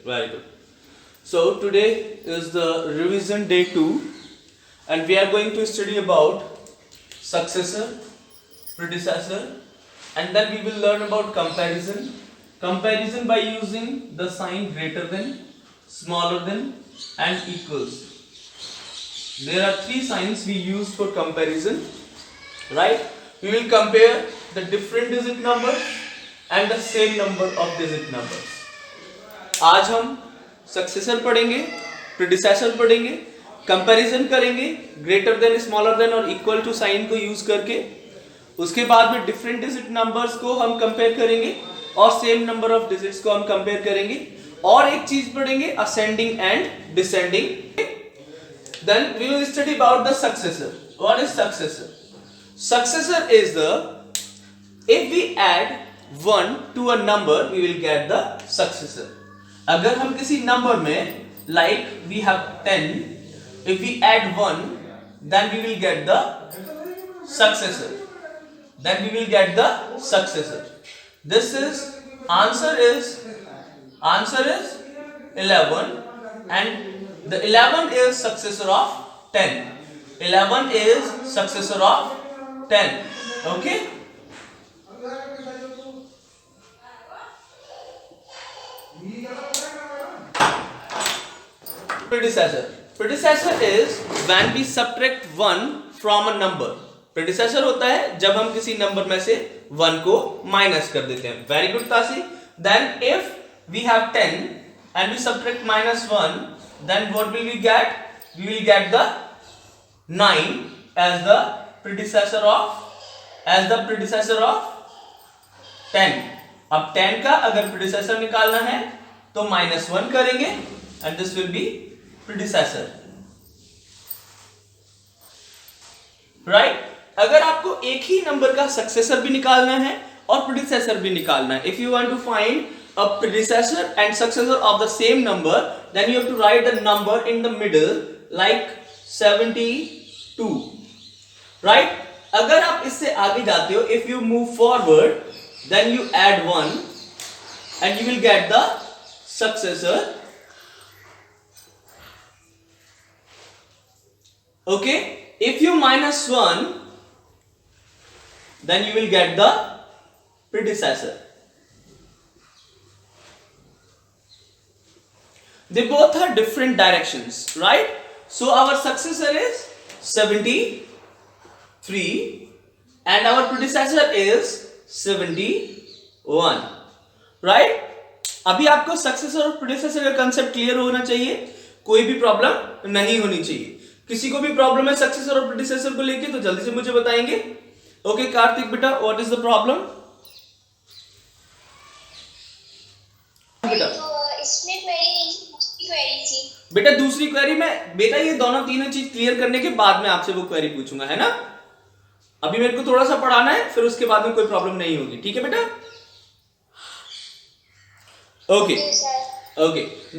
Very good. So today is the revision day 2 and we are going to study about successor, predecessor, and then we will learn about comparison. Comparison by using the sign greater than, smaller than and equals. There are 3 signs we use for comparison, right? We will compare the different digit numbers and the same number of digit numbers. आज हम successor पढ़ेंगे, predecessor पढ़ेंगे, comparison करेंगे greater than, smaller than और equal to sign को use करके. उसके बाद में डिफरेंट डिजिट नंबर्स को हम कंपेयर करेंगे और सेम नंबर ऑफ डिजिट्स को हम कंपेयर करेंगे. और एक चीज पढ़ेंगे ascending and descending. Then we will study about the successor. What is successor? Successor is the, if we add 1 to a number we will get the successor. अगर हम किसी नंबर में like we have 10, if we add 1 then we will get the successor. Then we will get the successor. This is answer is 11 and the 11 is successor of 10. 11 is successor of 10. Okay? Predecessor. Predecessor is when we subtract 1 from a number. Predecessor होता है जब हम किसी number में से 1 को minus कर देते हैं. Very good Tasi. Then if we have 10 and we subtract -1, then what will we get? We will get the 9 as the predecessor of 10. अब 10 का अगर predecessor निकालना है तो -1 करेंगे and this will be predecessor. Right? अगर आपको एक ही नंबर का सक्सेसर भी निकालना है और predecessor भी निकालना है, if you want to find a predecessor and successor of the same number, then you have to write the number in the middle like 72. Right? अगर आप इससे आगे जाते हो, if you move forward, then you add 1 and you will get the successor. Okay? If you minus 1, then you will get the predecessor. They both are different directions, right? So our successor is 73 and our predecessor is 71. Right? अभी आपको successor और predecessor का concept clear होना चाहिए, कोई भी problem नहीं होनी चाहिए. किसी को भी प्रॉब्लम है सक्सेसर और प्रीडिसेसर को लेके तो जल्दी से मुझे बताएंगे. ओके कार्तिक बेटा, व्हाट इज द प्रॉब्लम? बेटा इसमें क्वेरी थी बेटा, दूसरी क्वेरी में बेटा ये दोनों तीनों चीज क्लियर करने के बाद में आपसे वो क्वेरी पूछूंगा, है ना? अभी मेरे को थोड़ा सा पढ़ाना है, फिर उसके बाद में कोई प्रॉब्लम नहीं होगी. ठीक है बेटा? Okay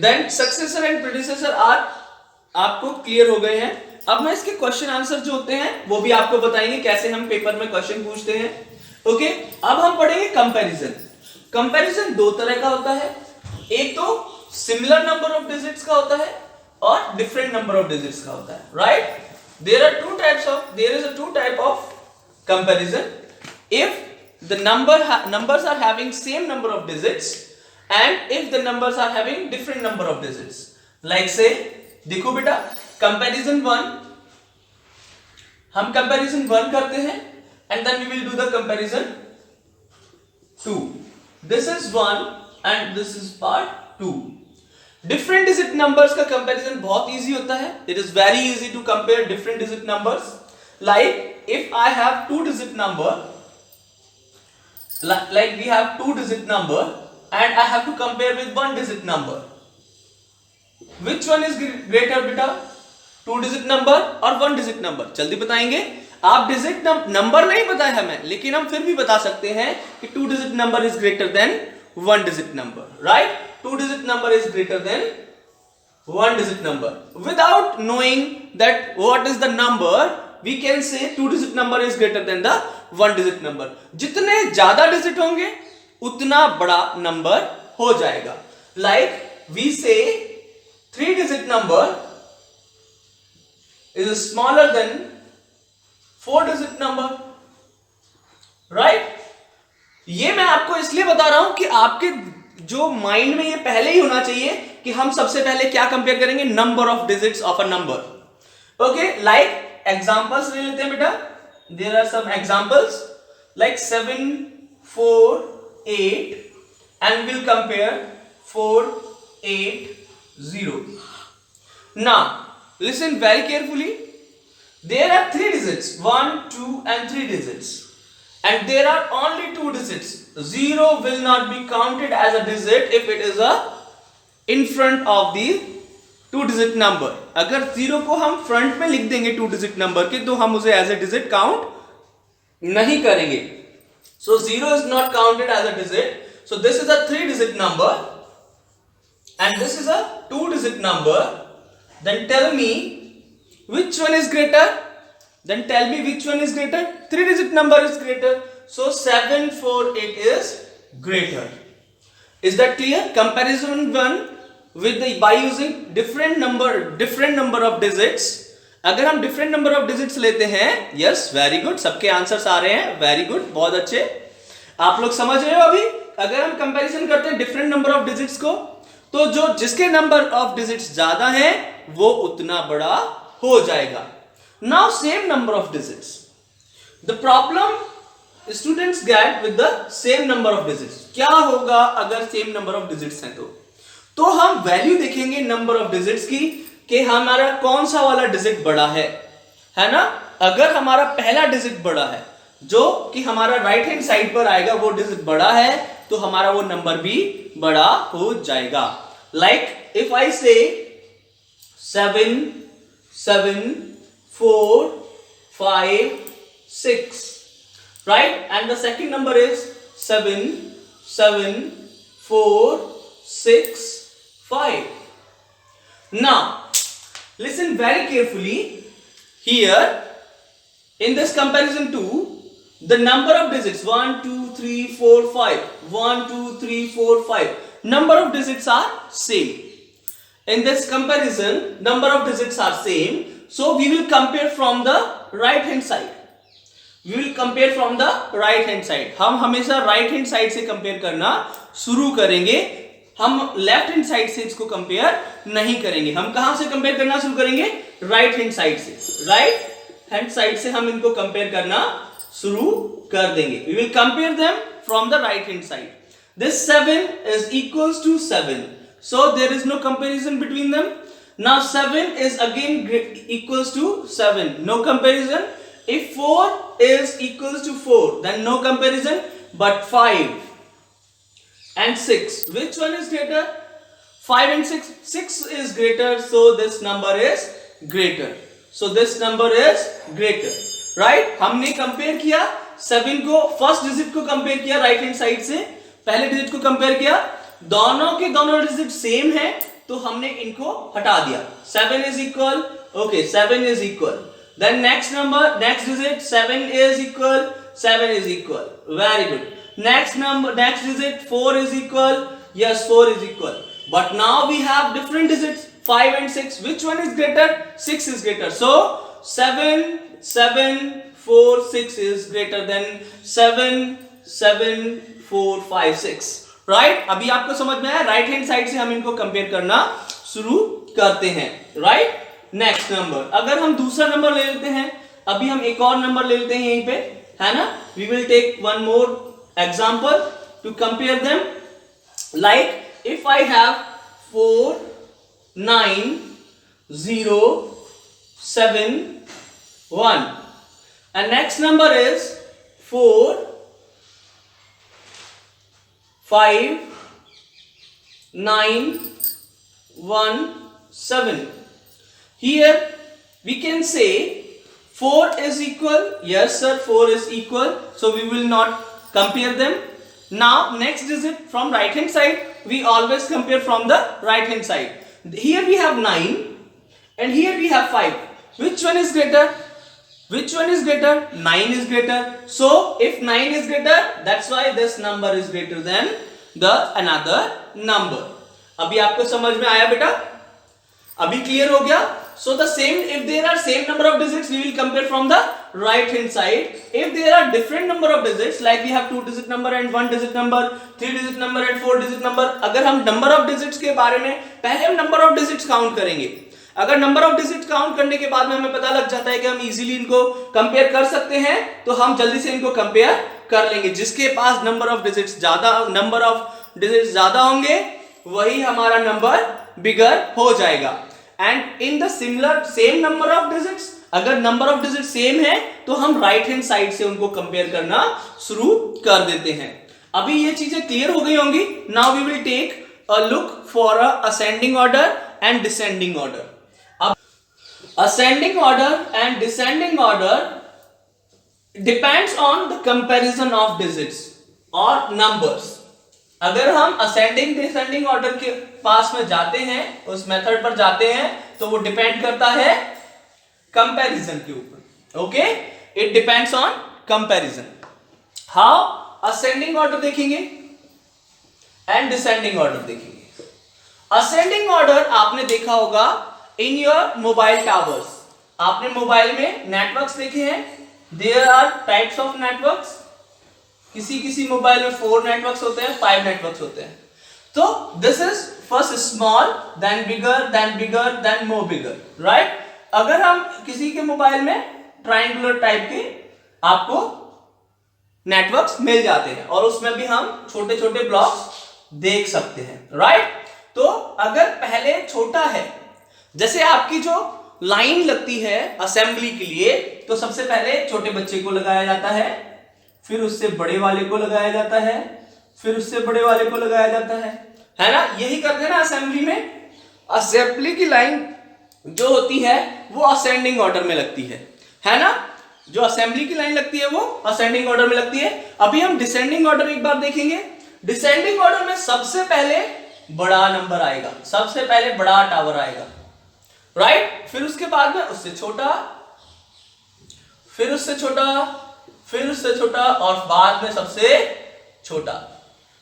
then successor and predecessor are आपको क्लियर हो गए हैं. अब मैं इसके क्वेश्चन आंसर जो होते हैं वो भी आपको बताएंगे कैसे हम पेपर में क्वेश्चन पूछते हैं. ओके अब हम पढ़ेंगे कंपैरिजन. कंपैरिजन 2 तरह का होता है. एक तो सिमिलर नंबर ऑफ डिजिट्स का होता है और डिफरेंट नंबर ऑफ डिजिट्स का होता है. Right? There is a two type of comparison. If the numbers are having same number of digits and if the numbers are having different number of digits, like say देखो बेटा comparison 1, हम comparison 1 करते हैं and then we will do the comparison 2. This is 1 and this is part 2. different digit numbers का comparison बहुत easy होता है. it is very easy to compare different digit numbers. like if I have 2 digit number, like we have 2 digit number and I have to compare with 1 digit number. Which one is greater बेटा? 2 digit number और 1 digit number? जल्दी बताएंगे. आप digit number नहीं पता है हमें, लेकिन हम फिर भी बता सकते हैं कि 2 digit number is greater than 1 digit number. Right? 2 digit number is greater than 1 digit number. Without knowing that what is the number, we can say 2 digit number is greater than the 1 digit number. जितने ज्यादा digit होंगे उतना बड़ा number हो जाएगा. Like we say 3-digit number is smaller than 4-digit number, right? ये मैं आपको इसलिए बता रहा हूं कि आपके जो माइंड में ये पहले ही होना चाहिए कि हम सबसे पहले क्या कंपेयर करेंगे, number of digits of a number. Okay, like examples ले लेते हैं बेटा। There are some examples like 7, 4, 8 and we'll compare 4, 8, 0. Now listen very carefully. There are 3 digits, 1, 2 and 3 digits, and there are only 2 digits. 0 will not be counted as a digit if it is a in front of the 2-digit number. अगर 0 को हम front में लिख देंगे 2-digit number के, तो हम उसे एज ए डिजिट काउंट नहीं करेंगे. So 0 is not counted as a digit. So this is a 3-digit number and this is a 2-digit number. Then tell me which one is greater? Then tell me which one is greater? 3-digit number is greater. So 748 is greater. Is that clear? Comparison 1 with the by using different number of digits. अगर हम different number of digits लेते हैं, yes, very good, सबके answers आ रहे हैं, very good, बहुत अच्छे, आप लोग समझ रहे हो अभी. अगर हम कंपैरिजन करते हैं डिफरेंट नंबर ऑफ डिजिट्स को, तो जो जिसके नंबर ऑफ डिजिट्स ज्यादा हैं वो उतना बड़ा हो जाएगा. Now same number of digits, the problem students gate with the same number of digits. क्या होगा अगर सेम नंबर ऑफ डिजिट्स हैं? तो हम वैल्यू देखेंगे नंबर ऑफ डिजिट्स की कि हमारा कौन सा वाला डिजिट बड़ा है ना. अगर हमारा पहला डिजिट बड़ा है, जो कि हमारा राइट हैंड साइड पर आएगा, वो डिजिट बड़ा है, तो हमारा वो नंबर भी बड़ा हो जाएगा. लाइक इफ आई से 7, 7, 4, 5, 6, right? And the second number is 7, 7, 4, 6, 5. Now listen very carefully. Here in this comparison 2, the number of digits 1, 2, 3, 4, 5, 1, 2, 3, 4, 5, number of digits are same. In this comparison number of digits are same, so we will compare from the right hand side. We will compare from the right hand side. हम हमेशा right hand side से compare करना शुरू करेंगे, हम left hand side से इसको compare नहीं करेंगे. हम कहां से कंपेयर करना शुरू करेंगे? राइट हैंड साइड से. राइट हैंड साइड से हम इनको कंपेयर करना शुरू कर देंगे. We will compare them from the right hand side. This 7 is equals to 7, so there is no comparison between them. Now 7 is again equals to 7, no comparison. If 4 is equals to 4, then no comparison. But 5 and 6, which one is greater? 5 and 6. 6 is greater, so this number is greater. So this number is greater, right? हमने compare किया 7 को, first digit को compare किया right hand side से, पहले digit को compare किया, दोनों के दोनों डिजिट सेम है, तो हमने इनको हटा दिया. 7 is equal, okay, 7 is equal. Then next number, next digit 7 is equal, 7 is equal. Very good. Next number, next digit 4 is equal. Yes, 4 is equal. But now we have different digits 5 and 6. Which one is greater? 6 is greater. So 7, 7, 4, 6 is greater than 7, 7, 4, 5, 6. Right? अभी आपको समझ में आया? Right hand side से हम इनको compare करना शुरू करते हैं. राइट? नेक्स्ट नंबर, अगर हम दूसरा नंबर ले लेते हैं, अभी हम एक और नंबर ले लेते हैं यहीं पे, है ना. We will take one more example to compare them. Like if I have 4, 9, 0, 7, 1, and next number is 4, 5, 9, 1, 7. Here we can say 4 is equal. Yes sir, 4 is equal, so we will not compare them. Now next digit from right hand side, we always compare from the right hand side. Here we have 9 and here we have 5. Which one is greater? Which one is greater? 9 is greater. So if 9 is greater, that's why this number is greater than the another number. अभी आपको समझ में आया बेटा? अभी clear हो गया? So the same, if there are same number of digits, we will compare from the right hand side. If there are different number of digits, like we have 2 digit number and 1 digit number, 3 digit number and 4 digit number. अगर हम number of digits के बारे में पहले हम number of digits count करेंगे. अगर number of digits count करने के बाद में हमें पता लग जाता है कि हम easily इनको compare कर सकते हैं, तो हम जल्दी से इनको compare कर लेंगे. जिसके पास number of digits ज्यादा होंगे, वही हमारा number bigger हो जाएगा. And in the similar same number of digits, अगर नंबर ऑफ डिजिट सेम है तो हम राइट हैंड साइड से उनको कंपेयर करना शुरू कर देते हैं. अभी ये चीजें क्लियर हो गई होंगी. Now we will take a look for a ascending order and descending order. अब ascending order and descending order depends on the comparison of digits और नंबर्स. अगर हम असेंडिंग डिसेंडिंग ऑर्डर के पास में जाते हैं, उस मेथड पर जाते हैं, तो वो डिपेंड करता है कंपैरिजन के ऊपर. Okay, it depends on comparison. How? Ascending order देखेंगे एंड डिसेंडिंग ऑर्डर देखेंगे. असेंडिंग ऑर्डर आपने देखा होगा इन योर मोबाइल टावर्स. आपने मोबाइल में नेटवर्क्स देखे हैं. There are types of networks. किसी मोबाइल में 4 नेटवर्क्स होते हैं, 5 नेटवर्क्स होते हैं. तो this is first small, then bigger, then more bigger, right? अगर हम किसी के मोबाइल में ट्रायंगुलर टाइप के आपको नेटवर्क्स मिल जाते हैं और उसमें भी हम छोटे छोटे ब्लॉक्स देख सकते हैं, राइट? तो अगर पहले छोटा है, जैसे आपकी जो लाइन लगती है असेंबली के लिए, तो सबसे पहले छोटे बच्चे को लगाया जाता है, फिर उससे बड़े वाले को लगाया जाता है, फिर उससे बड़े वाले को लगाया जाता है ना? यही करते हैं ना असेंबली में. असेंबली की लाइन जो होती है वो असेंडिंग ऑर्डर में लगती है ना? जो असेंबली की लाइन लगती है वो असेंडिंग ऑर्डर में लगती है. अभी हम डिसेंडिंग ऑर्डर एक बार देखेंगे. डिसेंडिंग ऑर्डर में सबसे पहले बड़ा नंबर आएगा, सबसे पहले बड़ा टावर आएगा, राइट? फिर उसके बाद में उससे छोटा, फिर उससे छोटा, फिर उससे छोटा और बाद में सबसे छोटा.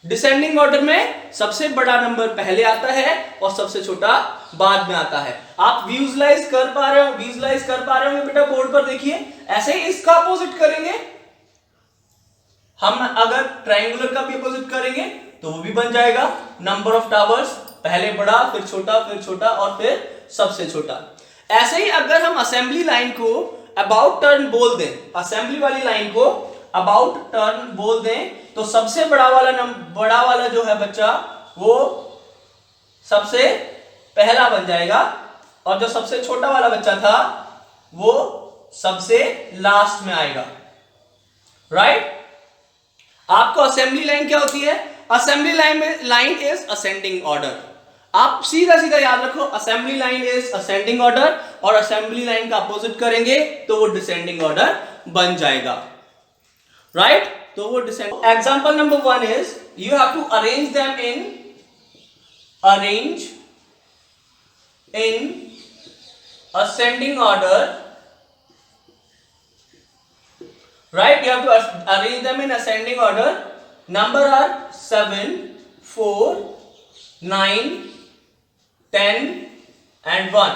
डिसेंडिंग ऑर्डर में सबसे बड़ा नंबर पहले आता है और सबसे छोटा बाद में आता है. आप विजुअलाइज कर पा रहे हो बेटा बोर्ड पर. देखिए, ऐसे ही इसका अपोजिट करेंगे हम. अगर ट्रायंगुलर का भी अपोजिट करेंगे तो वो भी बन जाएगा. नंबर ऑफ टावर्स, पहले बड़ा, फिर छोटा और फिर सबसे छोटा. ऐसे ही अगर हम असेंबली लाइन को अबाउट टर्न बोल दें, असेंबली वाली लाइन को अबाउट टर्न बोल दें, तो सबसे बड़ा वाला जो है बच्चा, वो सबसे पहला बन जाएगा और जो सबसे छोटा वाला बच्चा था वो सबसे लास्ट में आएगा, राइट? आपको असेंबली लाइन क्या होती है? Assembly line is ascending order. आप सीधा याद रखो, assembly line is ascending order और असेंबली लाइन का अपोजिट करेंगे तो वो डिसेंडिंग ऑर्डर बन जाएगा, राइट? तो वो descending. Example number 1 is you have to arrange them in ascending order, right? You have to arrange them in ascending order. Number are 7, 4, 9, 10 and 1.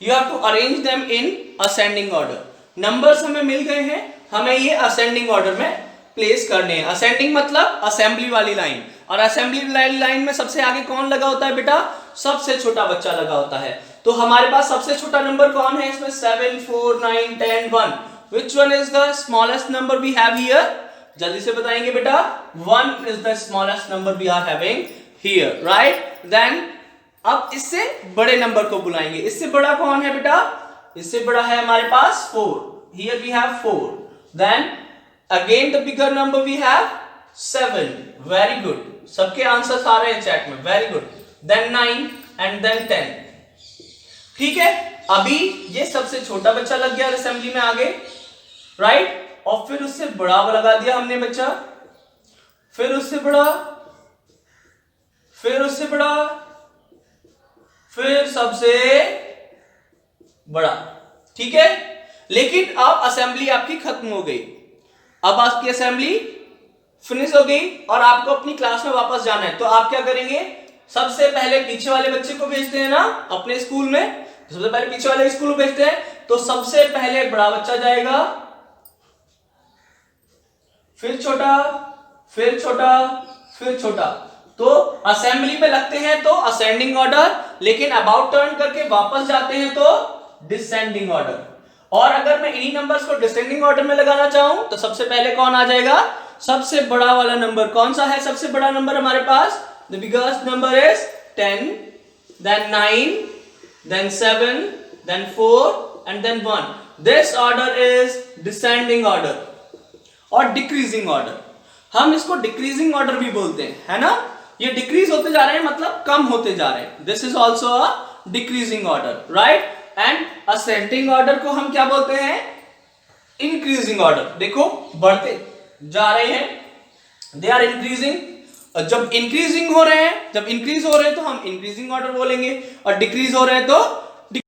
You have to arrange them in ascending order. Numbers हमें मिल गए हैं, हमें ये ascending order में place करने हैं. ascending मतलब assembly वाली लाइन, और असेंबली वाली लाइन में सबसे आगे कौन लगा होता है बेटा? सबसे छोटा बच्चा लगा होता है. तो हमारे पास सबसे छोटा नंबर कौन है इसमें? 7, 4, 9, 10, 1. Which one is the smallest number we have here? जल्दी से बताएंगे बेटा. 1 is the smallest number we are having here, right? Then अब इससे बड़े नंबर को बुलाएंगे. इससे बड़ा कौन है बेटा? इससे बड़ा है हमारे पास 4. Here we have 4. Then again the bigger number we have 7. Very good. सबके आंसर्स आ रहे हैं चैट में. Very good. Then 9 and then 10. ठीक है, अभी ये सबसे छोटा बच्चा लग गया असेंबली में आगे, राइट? और फिर उससे बड़ा लगा दिया हमने बच्चा, फिर उससे बड़ा, फिर उससे बड़ा, फिर सबसे बड़ा. ठीक है, लेकिन अब असेंबली आपकी खत्म हो गई. अब आपकी असेंबली फिनिश हो गई और आपको अपनी क्लास में वापस जाना है. तो आप क्या करेंगे? सबसे पहले पीछे वाले बच्चे को भेजते हैं ना अपने स्कूल में, सबसे पहले पीछे वाले स्कूल में भेजते हैं, तो सबसे पहले बड़ा बच्चा जाएगा, फिर छोटा, फिर छोटा, फिर छोटा। तो असेंबली में लगते हैं तो असेंडिंग ऑर्डर, लेकिन अबाउट टर्न करके वापस जाते हैं तो डिसेंडिंग ऑर्डर। और अगर मैं इन्हीं नंबर्स को डिसेंडिंग ऑर्डर में लगाना चाहूं तो सबसे पहले कौन आ जाएगा, सबसे बड़ा वाला नंबर कौन सा है, सबसे बड़ा नंबर हमारे पास, the biggest number is 10, then 9, then 7, then 4 and then 1. This order is descending order और डिक्रीजिंग ऑर्डर। हम इसको डिक्रीजिंग ऑर्डर भी बोलते हैं, है ना। ये डिक्रीज होते जा रहे हैं मतलब कम होते जा रहे हैं, this is also a decreasing order, right. And ascending order को हम क्या बोलते हैं, इंक्रीजिंग ऑर्डर। देखो बढ़ते जा रहे हैं, दे आर इंक्रीजिंग। जब इंक्रीजिंग हो रहे हैं, जब इंक्रीज हो रहे हैं तो हम इंक्रीजिंग ऑर्डर बोलेंगे, और डिक्रीज हो रहे हैं तो